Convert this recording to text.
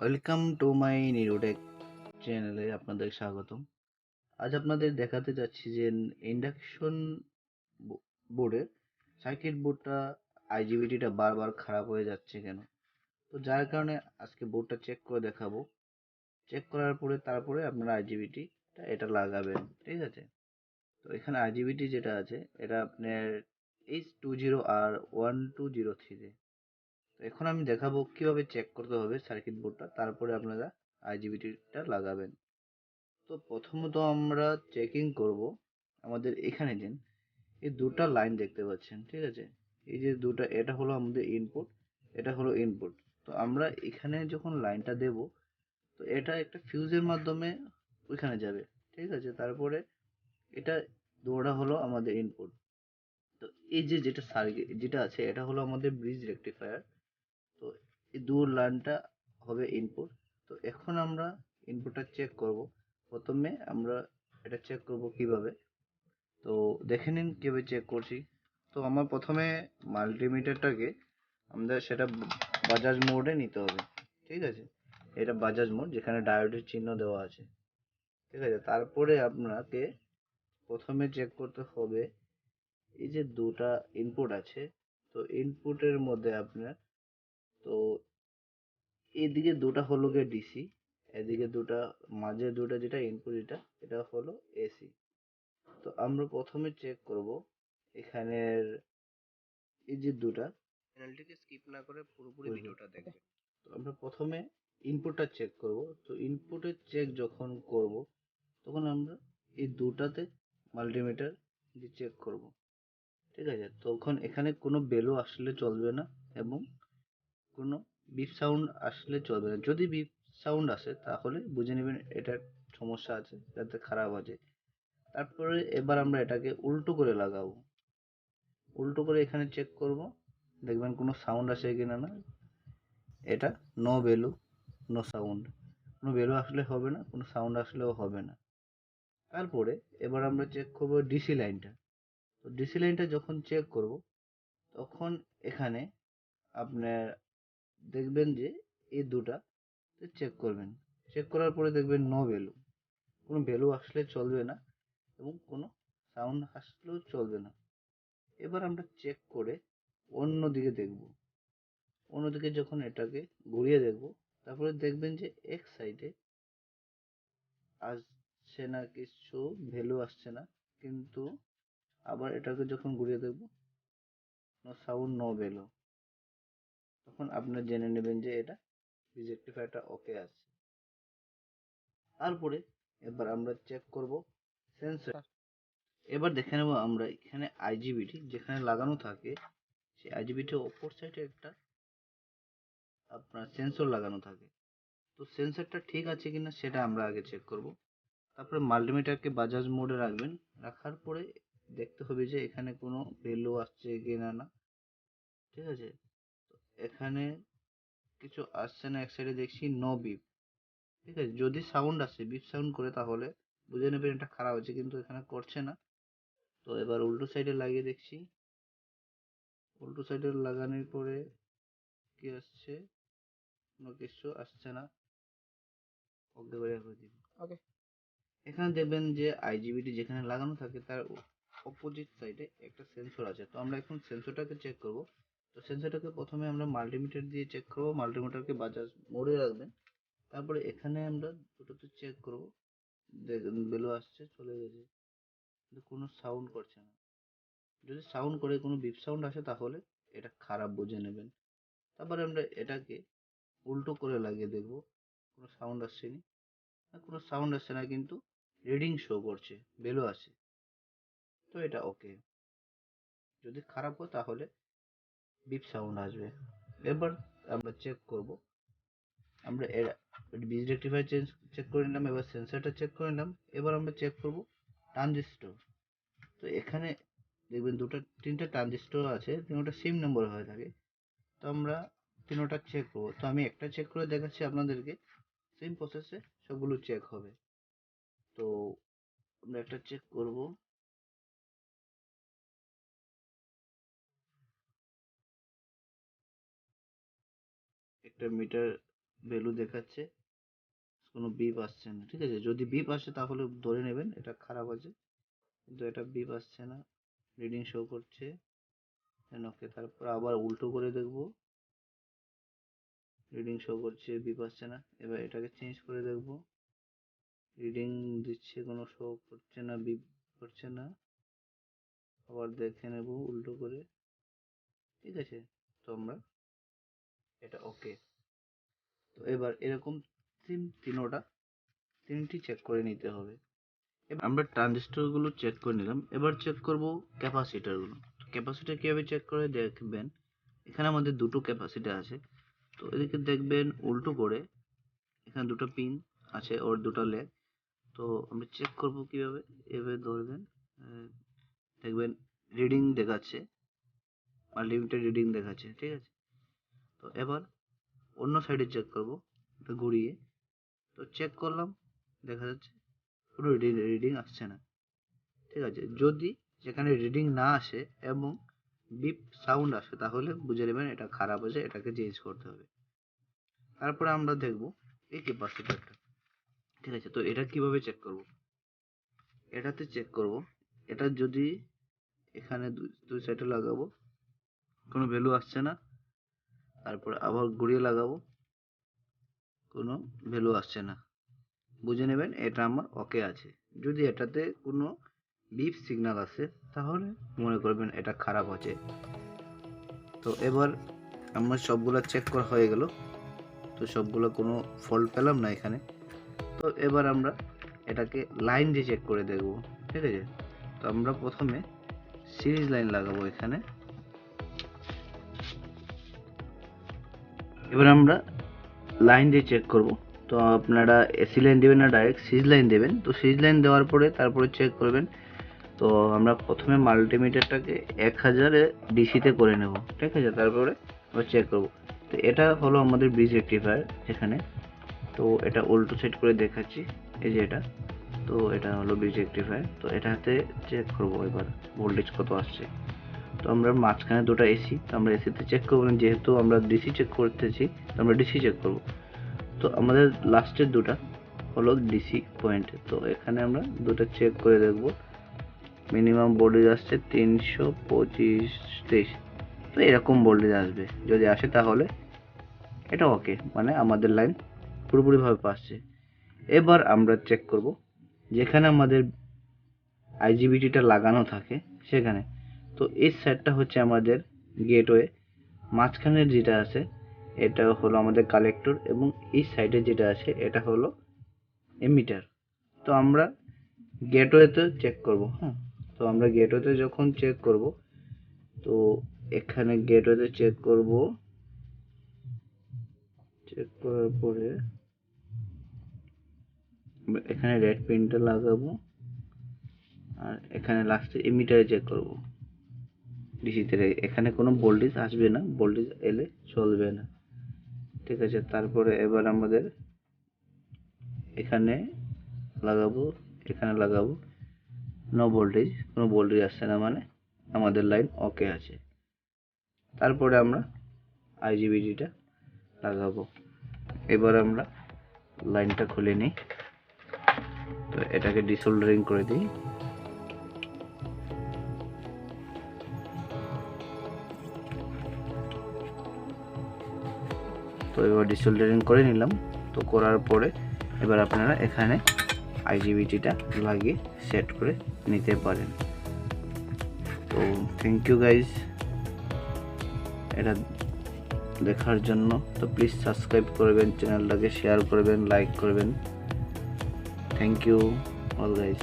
Welcome to my নিরোটেক চ্যানেলে আপনাদের স্বাগতম। আজ আপনাদের দেখাতে যাচ্ছি যে ইন্ডাকশন বোর্ডের সার্কিট বোর্ডটা আইজিবিটিটা বারবার খারাপ হয়ে যাচ্ছে কেন। তো যার কারণে আজকে বোর্ডটা চেক করে দেখাবো। চেক করার পরে তারপরে আপনারা আইজিবিটিটা এটা লাগাবেন, ঠিক আছে? তো এখানে আইজিবিটি যেটা আছে এটা আপনার H20R1203। তো এখন আমি দেখাবো কিভাবে চেক করতে হবে সার্কিট বোর্ডটা, তারপরে আপনারা আইজিবিটিটা লাগাবেন। তো প্রথমত আমরা চেকিং করব আমাদের এখানে যে এই দুটো লাইন দেখতে পাচ্ছেন, ঠিক আছে? এই যে দুটো, এটা হলো আমাদের ইনপুট, এটা হলো ইনপুট। তো আমরা এখানে যখন লাইনটা দেব, তো এটা একটা ফিউজের মাধ্যমে ওইখানে যাবে, ঠিক আছে? তারপরে এটা দুটোটা হলো আমাদের ইনপুট। তো এই যে যেটা সার্কিট যেটা আছে এটা হলো আমাদের ব্রিজ রেকটিফায়ার। তো এই দু লাইনটা হবে ইনপুট। তো এখন আমরা ইনপুটটা চেক করব। প্রথমে আমরা এটা চেক করব কিভাবে, তো দেখে নিন কিভাবে চেক করছি। তো আমার প্রথমে মাল্টিমিটারটাকে আমাদের সেটা বাজাজ মোডে নিতে হবে, ঠিক আছে? এটা বাজাজ মোড যেখানে ডায়োডের চিহ্ন দেওয়া আছে, ঠিক আছে? তারপরে আপনাকে প্রথমে চেক করতে হবে এই যে দুটা ইনপুট আছে। তো ইনপুটের মধ্যে আপনার, তো এদিকে দুটা হলো গিয়ে ডিসি, এদিকে দুটা, মাঝে দুটা যেটা ইনপুট, এটা হলো এসি। তো আমরা প্রথমে চেক করব এখানের এই যে দুটা, চ্যানেলটিকে স্কিপ না করে পুরোপুরি ভিডিওটা দেখবেন। তো আমরা প্রথমে ইনপুটটা চেক করব। তো ইনপুটের চেক যখন করব তখন আমরা এই দুটাতে মাল্টিমিটার দিয়ে চেক করব, ঠিক আছে? তখন এখানে কোনো বেলো আসলে চলবে না এবং কোনো বিপ সাউন্ড আসলে চলবে না। যদি বিপ সাউন্ড আসে তাহলে বুঝে নেবেন এটা সমস্যা আছে, যাতে খারাপ আছে। তারপরে এবার আমরা এটাকে উল্টো করে লাগাবো। উল্টো করে এখানে চেক করব, দেখবেন কোনো সাউন্ড আসে কিনা না। এটা নো ভ্যালু, নো সাউন্ড। কোনো ভ্যালু আসলে হবে না, কোনো সাউন্ড আসলেও হবে না। তারপরে এবার আমরা চেক করব ডিসি লাইনটা। তো ডিসি লাইনটা যখন চেক করব তখন এখানে আপনার দেখবেন যে এই দুটা চেক করবেন। চেক করার পরে দেখবেন নো ভ্যালু, কোনো ভ্যালু আসলে চলবে না এবং কোনো সাউন্ড আসলেও চলবে না। এবার আমরা চেক করে অন্যদিকে দেখব। অন্যদিকে যখন এটাকে ঘুরিয়ে দেখব, তারপরে দেখবেন যে এক সাইডে আসছে না, কিছু ভ্যালু আসছে না। কিন্তু আবার এটাকে যখন ঘুরিয়ে দেখব, নো সাউন্ড, নো ভ্যালু, তখন আপনারা জেনে নেবেন যে এটা রেকটিফায়ারটা ওকে আছে। তারপরে এবার আমরা চেক করব সেন্সর। এবার দেখে নেব আমরা এখানে আইজিবিটি যেখানে লাগানো থাকে, সেই আইজিবিটির অপর সাইডে একটা আপনার সেন্সর লাগানো থাকে। তো সেন্সরটা ঠিক আছে কিনা সেটা আমরা আগে চেক করব। তারপরে মাল্টিমিটারকে বাজাজ মোডে রাখবেন। রাখার পরে দেখতে হবে যে এখানে কোনো ভ্যালু আসছে কিনা না, ঠিক আছে? তো এখানে কিছু আসছে না, এক সাইডে দেখছি নো বিপ, ঠিক আছে? যদি সাউন্ড আসে, বিপ সাউন্ড করে, তাহলে বুঝে নেবেন এটা খারাপ হচ্ছে, কিন্তু এখানে করছে না। তো এবার উল্টো সাইডে লাগিয়ে দেখছি। উল্টো সাইডে লাগানোর পরে কি আসছে, কোনো কিছু আসছে না। ওকে করে দিন। ওকে। এখানে দেখবেন যে আইজিবিটি যেখানে লাগানো থাকে তার অপোজিট সাইডে একটা সেন্সর আছে। তো আমরা এখন সেন্সরটাকে চেক করব। তো সেন্সরটাকে প্রথমে আমরা মাল্টিমিটার দিয়ে চেক করব। মাল্টিমিটারকে বাজাজ মোড়ে রাখবেন। তারপরে এখানে আমরা দুটোতে চেক করব। দেখুন বেলু আসছে, চলে গেছে, কিন্তু কোনো সাউন্ড করছে না। যদি সাউন্ড করে, কোনো বিপ সাউন্ড আসে, তাহলে এটা খারাপ বুঝে নেবেন। তারপরে আমরা এটাকে উল্টো করে লাগিয়ে দেখব, কোনো সাউন্ড আসছে না। কোনো সাউন্ড আসছে না, কিন্তু রিডিং শো করছে, ভ্যালু আছে। তো এটা ওকে। যদি খারাপ হয় তাহলে বিপ সাউন্ড আসবে। এবার আমরা চেক করব। আমরা বিজ রেকটিফায়ার চেক করে নিলাম, এবার সেন্সরটা চেক করে নিলাম। এবার আমরা চেক করব ট্রানজিস্টর। তো এখানে দেখবেন দুটো তিনটা ট্রানজিস্টর আছে, তিনটা সেম নম্বর হয়ে থাকে। তো আমরা তিনটা চেক করব। তো আমি একটা চেক করে দেখাচ্ছি আপনাদেরকে, সেম প্রসেসে সবগুলো চেক হবে। তো আমরা একটা চেক করব। একটা মিটার ভ্যালু দেখাচ্ছে, কোনো বিপ আসছে না। ঠিক আছে, যদি বিপ আসে তাহলে ধরে নেবেন এটা খারাপ আছে, কিন্তু এটা বিপ আসছে না, রিডিং শো করছে। ওকে, তারপর আবার উল্টো করে দেখব, রিডিং শো করছে, বিপ আসছে না। এবার এটাকে চেঞ্জ করে দেখব, রিডিং দিচ্ছে, কোনো শো করছে না, বিপ করছে না। আবার দেখে নেব উল্টো করে। ঠিক আছে, তো আমরা এটা ওকে। তো এবার এরকম তিনটি চেক করে নিতে হবে। আমরা ট্রানজিস্টর গুলো চেক করে নিলাম, এবার চেক করব ক্যাপাসিটর গুলো। ক্যাপাসিটর কিভাবে চেক করে দেখবেন, এখানে আমাদের দুটো ক্যাপাসিটর আছে, তো এদিকে দেখবেন উল্টো করে এখানে দুটো পিন আছে ওর দুটো লেগ। তো আমরা চেক করব কিভাবে, এভাবে ধরবেন, দেখবেন রিডিং দেখাচ্ছে, আনলিমিটেড রিডিং দেখাচ্ছে। ঠিক আছে, তো এবার অন্য সাইডে চেক করব, এটা ঘুরিয়ে। তো চেক করলাম, দেখা যাচ্ছে কোনো রিডিং আসছে না। ঠিক আছে, যদি যেখানে রিডিং না আসে এবং বিপ সাউন্ড আসে তাহলে বুঝে নেবেন এটা খারাপ আছে, এটাকে চেঞ্জ করতে হবে। তারপরে আমরা দেখব এই ক্যাপাসিটরটা। ঠিক আছে, তো এটা কিভাবে চেক করব, এটাতে চেক করব, এটা যদি এখানে দুই সাইডে লাগাবো, কোনো ভ্যালু আসছে না, তারপরে আবার ঘুরিয়ে লাগাবো, কোনো ভ্যালু আসছে না, বুঝে নেবেন এটা আমার ওকে আছে। যদি এটাতে কোনো বিপ সিগন্যাল আসে তাহলে মনে করবেন এটা খারাপ আছে। তো এবার আমার সবগুলো চেক করা হয়ে গেল, তো সবগুলো কোনো ফল্ট পেলাম না এখানে। তো এবার আমরা এটাকে লাইন দিয়ে চেক করে দেখব। ঠিক আছে, তো আমরা প্রথমে সিরিজ লাইন লাগাবো এখানে। এবার আমরা লাইন দিয়ে চেক করব। তো আপনারা এসি লাইন দেবেন না ডাইরেক্ট সিরিজ লাইন দেবেন। তো সিরিজ লাইন দেওয়ার পরে তারপরে চেক করবেন। তো আমরা প্রথমে মাল্টিমিটারটাকে 1000 ডিসিতে করে নেব। ঠিক আছে, তারপরে আমরা চেক করব। তো এটা হলো আমাদের ব্রিজ রেকটিফায়ার এখানে। তো এটা উল্টো সেট করে দেখাচ্ছি, এই যে এটা। তো এটা হলো ব্রিজ রেকটিফায়ার। তো এটাতে চেক করব এবার ভোল্টেজ কত আসছে। তো আমরা মাঝখানে দুটো এসি, তো আমরা এসিতে চেক করবো না, যেহেতু আমরা ডিসি চেক করতেছি তো আমরা ডিসি চেক করব। তো আমাদের লাস্টের দুটা হলো ডিসি পয়েন্ট। তো এখানে আমরা দুটো চেক করে দেখব, মিনিমাম ভোল্টেজ আসছে 325-23। তো এরকম ভোল্টেজ আসবে, যদি আসে তাহলে এটা ওকে, মানে আমাদের লাইন পুরোপুরিভাবে পাচ্ছে। এবার আমরা চেক করব যেখানে আমাদের আইজিবিটিটা লাগানো থাকে সেখানে। তো এই সাইডটা হচ্ছে আমাদের গেটওয়ে, মাঝখানের যেটা আছে এটা হলো আমাদের কালেক্টর, এবং এই সাইডে যেটা আছে এটা হলো এমিটার। তো আমরা গেটওয়েতে চেক করব। হ্যাঁ, তো আমরা গেটওয়েতে যখন চেক করব, তো এখানে গেটওয়েতে চেক করব, চেক করার পরে এখানে রেড পিনটা লাগাবো, আর এখানে লাস্টে এমিটারে চেক করব ডিসিতে। এখানে কোনো ভোল্টেজ আসবে না, ভোল্টেজ এলে চলবে না। ঠিক আছে, তারপরে এবার আমাদের এখানে লাগাবো, এখানে লাগাবো, নো ভোল্টেজ, কোনো ভোল্টেজ আসছে না, মানে আমাদের লাইন ওকে আছে। তারপরে আমরা আইজিবিটিটা লাগাবো। এবার আমরা লাইনটা খুলে নিই, তো এটাকে ডিসোল্ডারিং করে দিই। তো এবার ডিসোল্ডারিং করে নিলাম। তো করার পরে এবার আপনারা এখানে আইজিবিটিটা লাগিয়ে সেট করে নিতে পারেন। তো থ্যাংক ইউ গাইজ এটা দেখার জন্য। তো প্লিজ সাবস্ক্রাইব করবেন, চ্যানেলটাকে শেয়ার করবেন, লাইক করবেন। Thank you all guys.